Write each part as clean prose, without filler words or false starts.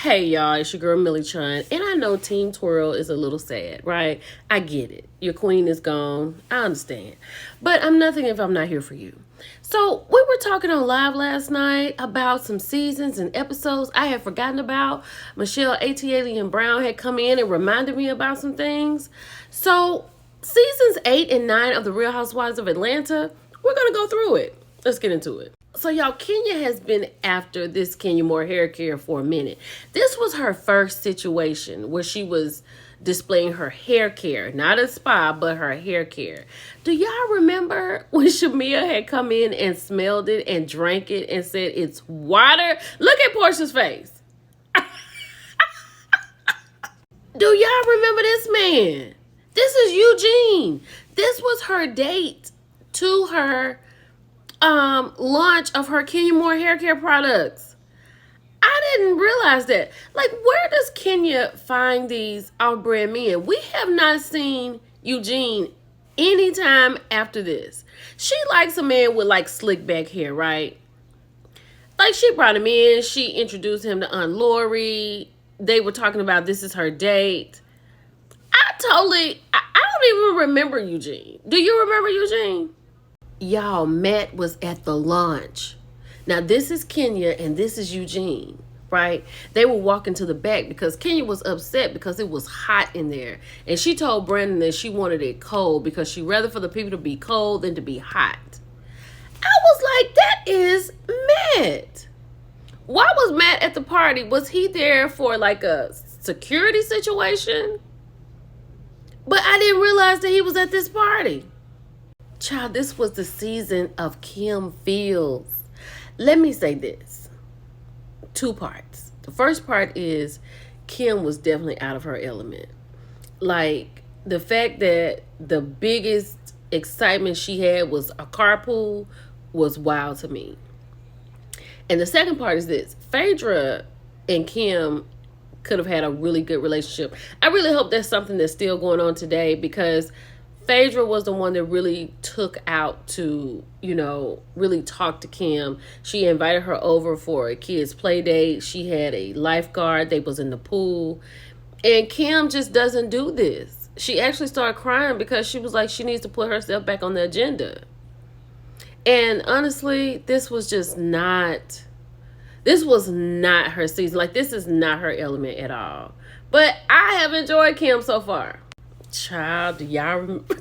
Hey y'all, it's your girl Millie Chun, and I know Team Twirl is a little sad, right? I get it. Your queen is gone. I understand. But I'm nothing if I'm not here for you. So we were talking on live last night about some seasons and episodes I had forgotten about. Michelle Alien Brown had come in and reminded me about some things. So seasons 8 and 9 of The Real Housewives of Atlanta, we're going to go through it. Let's get into it. So y'all, Kenya has been after this Kenya Moore hair care for a minute. This was her first situation where she was displaying her hair care, not a spa, but her hair care. Do y'all remember when Shamia had come in and smelled it and drank it and said it's water? Look at Portia's face. Do y'all remember this man? This is Eugene. This was her date to her launch of her Kenya Moore hair care products. I didn't realize that. Like, where does Kenya find these off-brand men? We have not seen Eugene anytime after this. She likes a man with like slick back hair, right? Like, she brought him in. She introduced him to Aunt Lori. They were talking about this is her date. I don't even remember Eugene. Do you remember Eugene? Y'all, Matt was at the launch. Now, this is Kenya and this is Eugene, right? They were walking to the back because Kenya was upset because it was hot in there. And she told Brandon that she wanted it cold because she'd rather for the people to be cold than to be hot. I was like, that is Matt. Why was Matt at the party? Was he there for like a security situation? But I didn't realize that he was at this party. Child, this was the season of Kim Fields. Let me say this. 2 parts. The first part is Kim was definitely out of her element. Like, the fact that the biggest excitement she had was a carpool was wild to me. And the second part is this. Phaedra and Kim could have had a really good relationship. I really hope that's something that's still going on today, because Phaedra was the one that really took out to, really talk to Kim. She invited her over for a kid's play date. She had a lifeguard. They was in the pool. And Kim just doesn't do this. She actually started crying because she was like, she needs to put herself back on the agenda. And honestly, this was not her season. Like, this is not her element at all. But I have enjoyed Kim so far. Child, do y'all remember?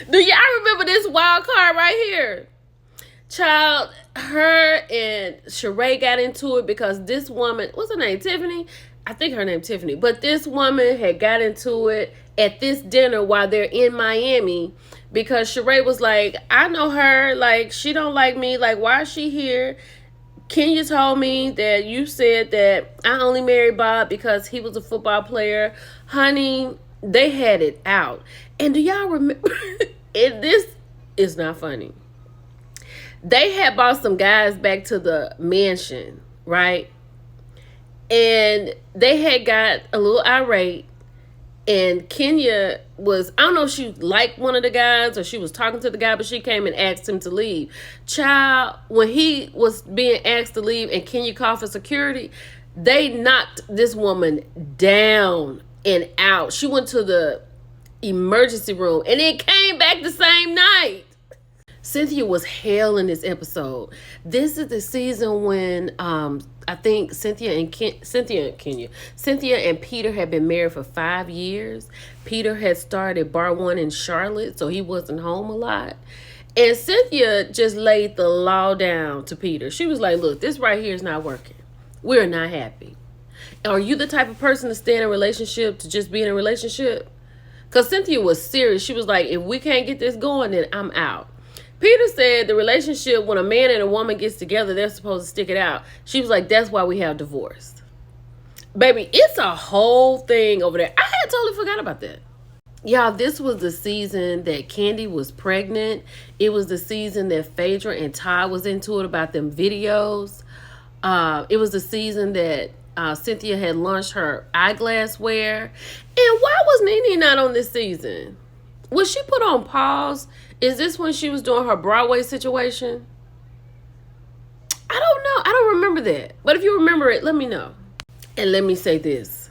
Do y'all remember this wild card right here? Child, her and Sheree got into it because this woman, what's her name, Tiffany? I think her name Tiffany. But this woman had got into it at this dinner while they're in Miami, because Sheree was like, I know her, like, she don't like me, like, why is she here? Kenya told me that you said that I only married Bob because he was a football player. Honey, they had it out. And do y'all remember? And this is not funny. They had brought some guys back to the mansion, right? And they had got a little irate. And Kenya was, I don't know if she liked one of the guys or she was talking to the guy, but she came and asked him to leave. Child, when he was being asked to leave and Kenya called for security, they knocked this woman down and out. She went to the emergency room and then came back the same night. Cynthia was hell in this episode. This is the season when I think Cynthia and Peter had been married for 5 years. Peter had started Bar One in Charlotte, so he wasn't home a lot. And Cynthia just laid the law down to Peter. She was like, look, this right here is not working. We're not happy. Are you the type of person to stay in a relationship to just be in a relationship? Because Cynthia was serious. She was like, if we can't get this going, then I'm out. Peter said the relationship, when a man and a woman gets together, they're supposed to stick it out. She was like, that's why we have divorce. Baby, it's a whole thing over there. I had totally forgot about that. Y'all, this was the season that Candy was pregnant. It was the season that Phaedra and Todd was into it about them videos. It was the season that Cynthia had launched her eyeglass wear. And why was Nene not on this season? Was she put on pause? Is this when she was doing her Broadway situation? remember that. But if you remember it, let me know. And let me say this.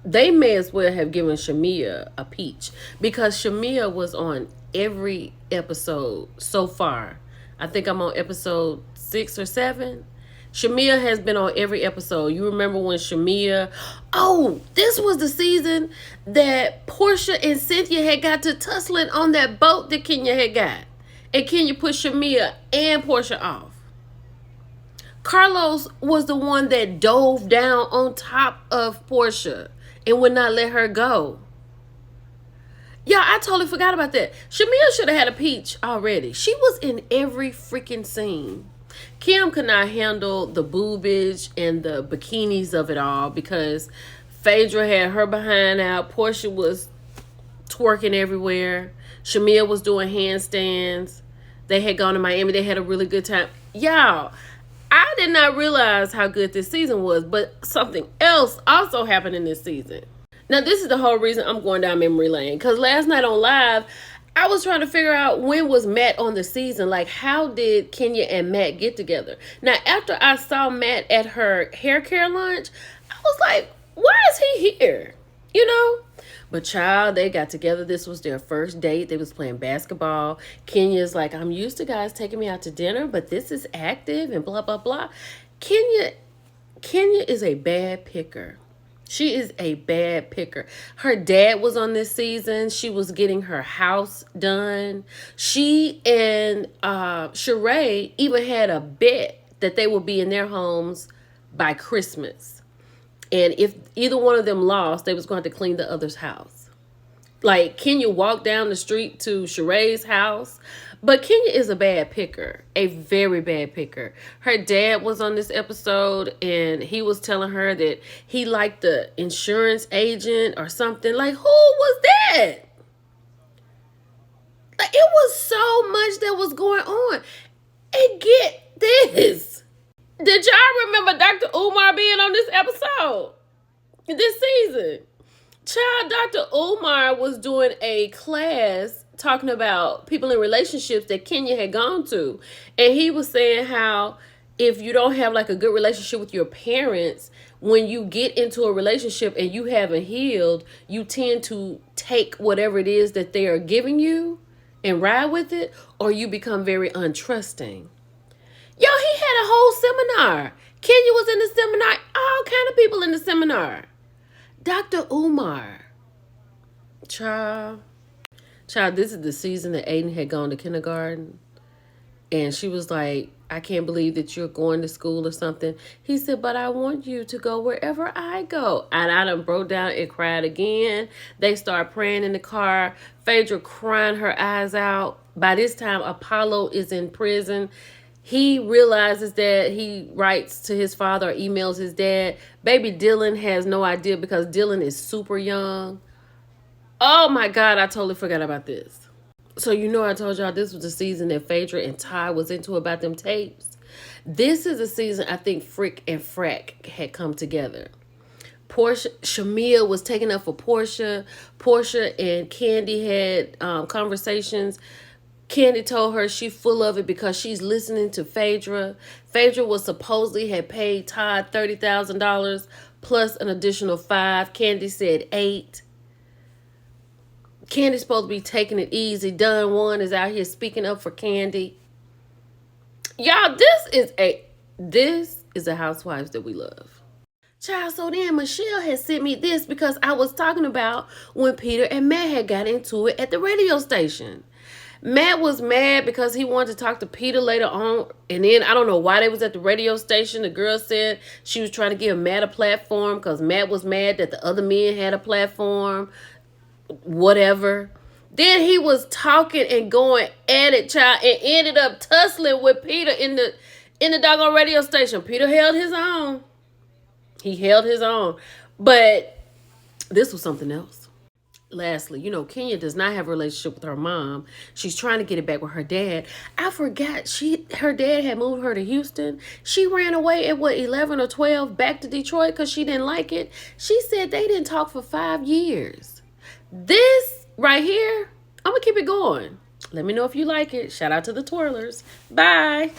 They may as well have given Shamia a peach, because Shamia was on every episode so far. I think I'm on episode 6 or 7. Shamia has been on every episode. You remember when Shamia... Oh, this was the season that Portia and Cynthia had got to tussling on that boat that Kenya had got. And Kenya put Shamia and Portia off. Carlos was the one that dove down on top of Portia and would not let her go. Yeah, I totally forgot about that. Shamia should have had a peach already. She was in every freaking scene. Kim could not handle the boobage and the bikinis of it all, because Phaedra had her behind out. Portia was twerking everywhere. Shamia was doing handstands. They had gone to Miami. They had a really good time. Y'all, I did not realize how good this season was, but something else also happened in this season. Now, this is the whole reason I'm going down memory lane, because last night on live, I was trying to figure out when was Matt on the season. Like, how did Kenya and Matt get together? Now, after I saw Matt at her hair care lunch, I was like, why is he here? You know? But child, they got together. This was their first date. They was playing basketball. Kenya's like, I'm used to guys taking me out to dinner, but this is active and blah, blah, blah. Kenya is a bad picker. She is a bad picker. Her dad was on this season. She was getting her house done. She and Sheree even had a bet that they would be in their homes by Christmas. And if either one of them lost, they was going to have to clean the other's house. Like, Kenya walked down the street to Sheree's house. But Kenya is a bad picker, a very bad picker. Her dad was on this episode, and he was telling her that he liked the insurance agent or something. Like, who was that? Like, it was so much that was going on. And get this. Did y'all remember Dr. Umar being on this episode? This season? Child, Dr. Umar was doing a class talking about people in relationships that Kenya had gone to. And he was saying how if you don't have like a good relationship with your parents, when you get into a relationship and you haven't healed, you tend to take whatever it is that they are giving you and ride with it, or you become very untrusting. Yo, he had a whole seminar. Kenya was in the seminar. All kind of people in the seminar. Dr. Umar. Child, this is the season that Aiden had gone to kindergarten. And she was like, I can't believe that you're going to school or something. He said, but I want you to go wherever I go. And I done broke down and cried again. They start praying in the car. Phaedra crying her eyes out. By this time, Apollo is in prison. He realizes that he writes to his father or emails his dad. Baby Dylan has no idea because Dylan is super young. Oh my God, I totally forgot about this. So you know I told y'all this was the season that Phaedra and Ty was into about them tapes. This is a season I think Frick and Frack had come together. Shamia was taking up for Portia. Portia and Candy had conversations. Candy told her she's full of it because she's listening to Phaedra. Phaedra was supposedly had paid Todd $30,000 plus an additional $5,000. Candy said $8,000. Candy's supposed to be taking it easy. Don Juan is out here speaking up for Candy. Y'all, this is a housewives that we love. Child, so then Michelle had sent me this because I was talking about when Peter and Matt had got into it at the radio station. Matt was mad because he wanted to talk to Peter later on. And then I don't know why they was at the radio station. The girl said she was trying to give Matt a platform because Matt was mad that the other men had a platform. Whatever. Then he was talking and going at it, child, and ended up tussling with Peter in the doggone radio station. Peter held his own. He held his own. But this was something else. Lastly, you know, Kenya does not have a relationship with her mom. She's trying to get it back with her dad. I forgot her dad had moved her to Houston. She ran away at 11 or 12 back to Detroit because she didn't like it. She said they didn't talk for 5 years. This right here, I'm going to keep it going. Let me know if you like it. Shout out to the twirlers. Bye.